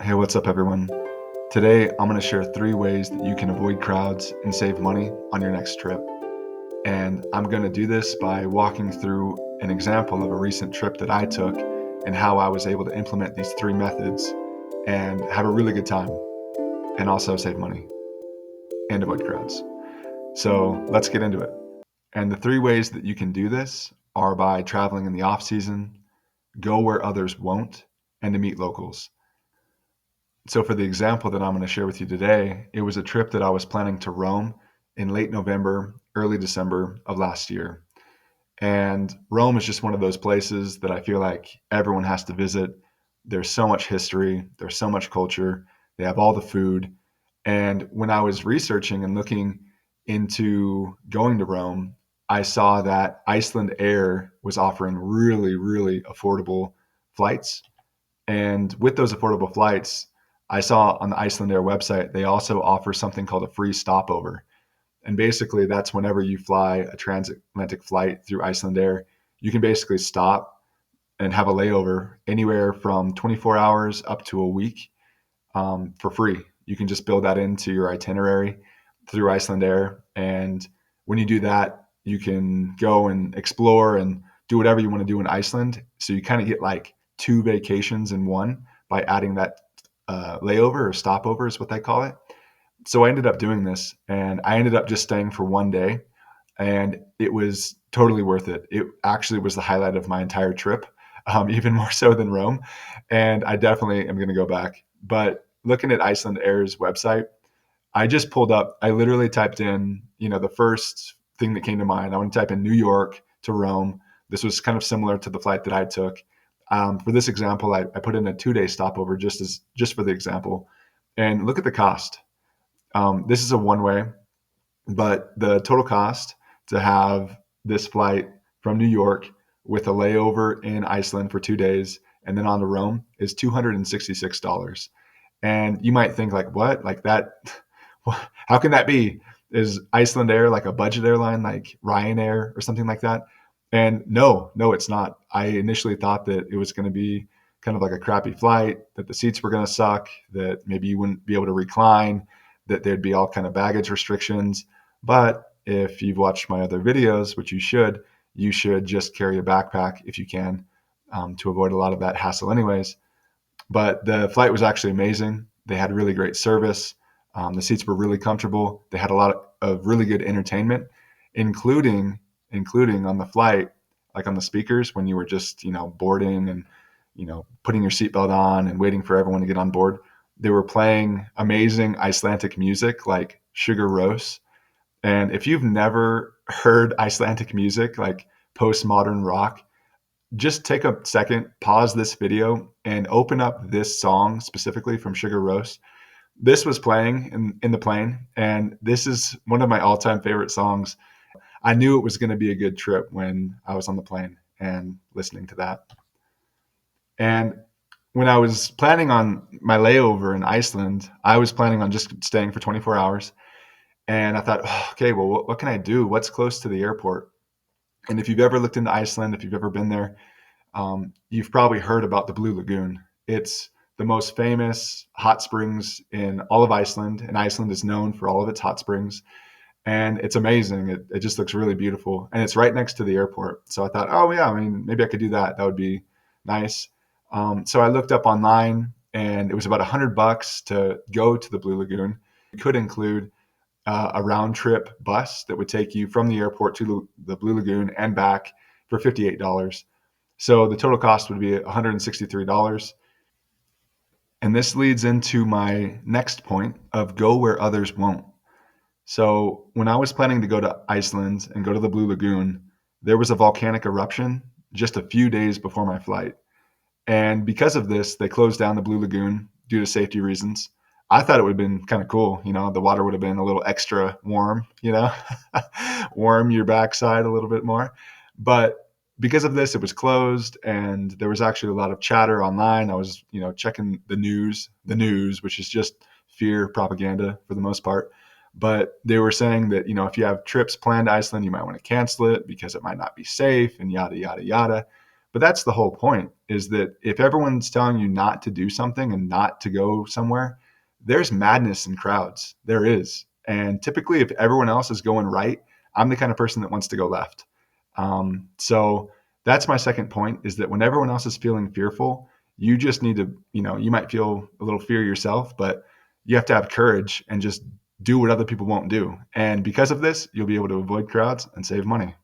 Hey, what's up, everyone? Today, I'm going to share 3 ways that you can avoid crowds and save money on your next trip. And I'm going to do this by walking through an example of a recent trip that I took and how I was able to implement these 3 methods and have a really good time and also save money and avoid crowds. So let's get into it. And the 3 ways that you can do this are by traveling in the off season, go where others won't, and to meet locals. So for the example that I'm going to share with you today, it was a trip that I was planning to Rome in late November, early December of last year. And Rome is just one of those places that I feel like everyone has to visit. There's so much history, there's so much culture, they have all the food. And when I was researching and looking into going to Rome, I saw that Icelandair was offering really, really affordable flights. And with those affordable flights, I saw on the Icelandair website, they also offer something called a free stopover. And basically, that's whenever you fly a transatlantic flight through Icelandair, you can basically stop and have a layover anywhere from 24 hours up to a week for free. You can just build that into your itinerary through Icelandair. And when you do that, you can go and explore and do whatever you want to do in Iceland. So you kind of get like 2 vacations in one by adding that layover or stopover is what they call it. So I ended up doing this and I ended up just staying for one day and it was totally worth it. It actually was the highlight of my entire trip, even more so than Rome. And I definitely am going to go back. But looking at Icelandair's website, I just pulled up, I literally typed in, the first thing that came to mind. I want to type in New York to Rome. This was kind of similar to the flight that I took. For this example, I put in a 2-day stopover just for the example. And look at the cost. This is a one way, but the total cost to have this flight from New York with a layover in Iceland for 2 days and then on to Rome is $266. And you might think like, what? Like that? How can that be? Is Icelandair like a budget airline like Ryanair or something like that? And no, it's not. I initially thought that it was going to be kind of like a crappy flight, that the seats were going to suck, that maybe you wouldn't be able to recline, that there'd be all kind of baggage restrictions. But if you've watched my other videos, which you should just carry a backpack if you can, to avoid a lot of that hassle anyways. But the flight was actually amazing. They had really great service. The seats were really comfortable. They had a lot of really good entertainment, including on the flight, like on the speakers when you were just boarding and putting your seatbelt on and waiting for everyone to get on board. They were playing amazing Icelandic music like Sigur Ros. And if you've never heard Icelandic music like postmodern rock, just take a second, pause this video, and open up this song specifically from Sigur Ros. This was playing in the plane, and this is one of my all-time favorite songs. I knew it was going to be a good trip when I was on the plane and listening to that. And when I was planning on my layover in Iceland, I was planning on just staying for 24 hours. And I thought, oh, okay, well, what can I do? What's close to the airport? And if you've ever looked into Iceland, if you've ever been there, you've probably heard about the Blue Lagoon. It's the most famous hot springs in all of Iceland, and Iceland is known for all of its hot springs. And it's amazing. It just looks really beautiful, and it's right next to the airport. So I thought, oh yeah, I mean, maybe I could do that. That would be nice. So I looked up online, and it was about $100 to go to the Blue Lagoon. It could include a round trip bus that would take you from the airport to the Blue Lagoon and back for $58. So the total cost would be $163. And this leads into my next point of go where others won't. So when I was planning to go to Iceland and go to the Blue Lagoon, there was a volcanic eruption just a few days before my flight. And because of this, they closed down the Blue Lagoon due to safety reasons. I thought it would have been kind of cool. The water would have been a little extra warm, warm your backside a little bit more. But because of this, it was closed and there was actually a lot of chatter online. I was, checking the news, which is just fear propaganda for the most part. But they were saying that, if you have trips planned to Iceland, you might want to cancel it because it might not be safe and yada, yada, yada. But that's the whole point, is that if everyone's telling you not to do something and not to go somewhere, there's madness in crowds. There is. And typically, if everyone else is going right, I'm the kind of person that wants to go left. So that's my second point, is that when everyone else is feeling fearful, you just need to, you might feel a little fear yourself, but you have to have courage and just do what other people won't do. And because of this, you'll be able to avoid crowds and save money.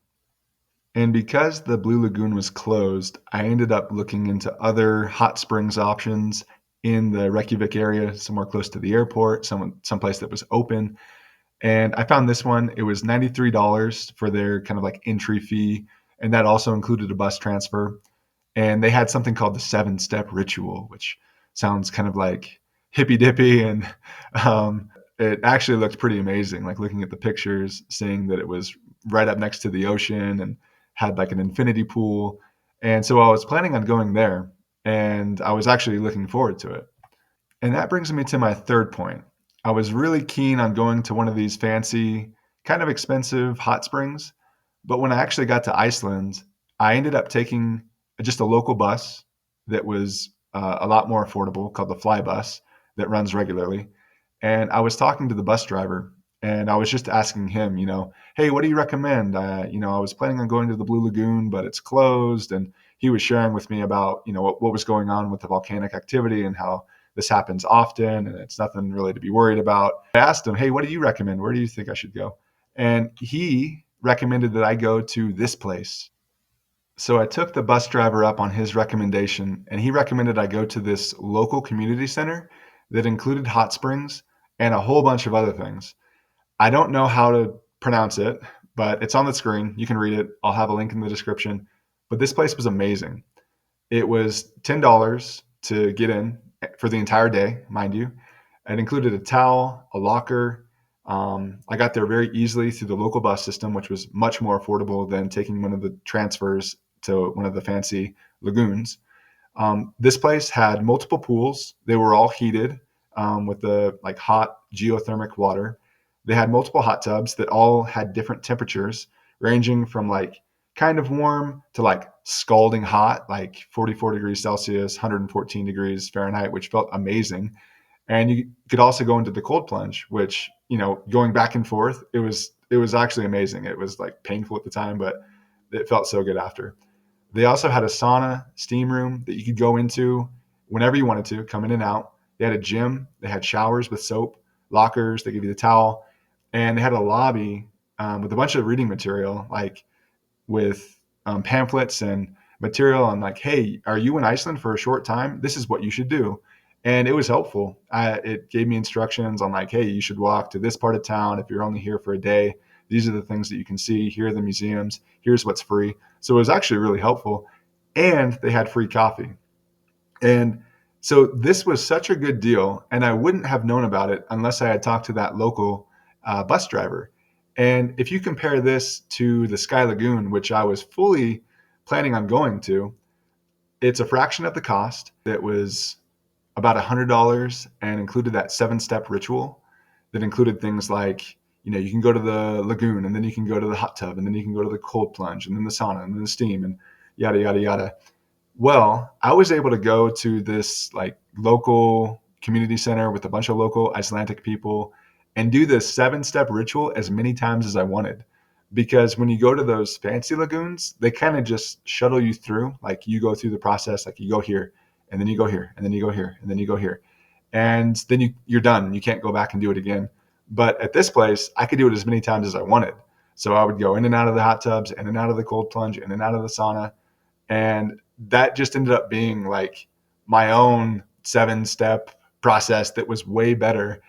And because the Blue Lagoon was closed, I ended up looking into other hot springs options in the Reykjavik area, somewhere close to the airport, someplace that was open. And I found this one. It was $93 for their kind of like entry fee, and that also included a bus transfer. And they had something called the 7-step ritual, which sounds kind of like hippy dippy, and it actually looked pretty amazing. Like looking at the pictures, seeing that it was right up next to the ocean and had like an infinity pool. And so I was planning on going there, and I was actually looking forward to it. And that brings me to my third point. I was really keen on going to one of these fancy, kind of expensive hot springs. But when I actually got to Iceland, I ended up taking just a local bus that was a lot more affordable, called the Fly Bus, that runs regularly. And I was talking to the bus driver, and I was just asking him, hey, what do you recommend? I was planning on going to the Blue Lagoon, but it's closed. And he was sharing with me about, what was going on with the volcanic activity and how this happens often and it's nothing really to be worried about. I asked him, hey, what do you recommend? Where do you think I should go? And he recommended that I go to this place. So I took the bus driver up on his recommendation, and he recommended I go to this local community center that included hot springs and a whole bunch of other things. I don't know how to pronounce it, but it's on the screen. You can read it. I'll have a link in the description. But this place was amazing. It was $10 to get in for the entire day, mind you. It included a towel, a locker. I got there very easily through the local bus system, which was much more affordable than taking one of the transfers to one of the fancy lagoons. This place had multiple pools. They were all heated with the like hot geothermic water. They had multiple hot tubs that all had different temperatures, ranging from like kind of warm to like scalding hot, like 44 degrees Celsius, 114 degrees Fahrenheit, which felt amazing. And you could also go into the cold plunge, which, going back and forth, it was actually amazing. It was like painful at the time, but it felt so good after. They also had a sauna, steam room that you could go into whenever you wanted to, come in and out. They had a gym. They had showers with soap, lockers. They give you the towel, and they had a lobby with a bunch of reading material, like with pamphlets and material on like, hey, are you in Iceland for a short time? This is what you should do. And it was helpful. It gave me instructions on like, hey, you should walk to this part of town if you're only here for a day. These are the things that you can see. Here are the museums. Here's what's free. So it was actually really helpful. And they had free coffee. And so this was such a good deal. And I wouldn't have known about it unless I had talked to that local bus driver. And if you compare this to the Sky Lagoon, which I was fully planning on going to, it's a fraction of the cost. It was about $100 and included that 7-step ritual that included things like, you can go to the lagoon, and then you can go to the hot tub, and then you can go to the cold plunge, and then the sauna, and then the steam, and yada, yada, yada. Well, I was able to go to this like local community center with a bunch of local Icelandic people and do this 7-step ritual as many times as I wanted. Because when you go to those fancy lagoons, they kind of just shuttle you through. Like you go through the process, like you go here, and then you go here, and then you go here, and then you go here. And then you're done. You can't go back and do it again. But at this place, I could do it as many times as I wanted. So I would go in and out of the hot tubs, in and out of the cold plunge, in and out of the sauna. And that just ended up being like my own 7-step process that was way better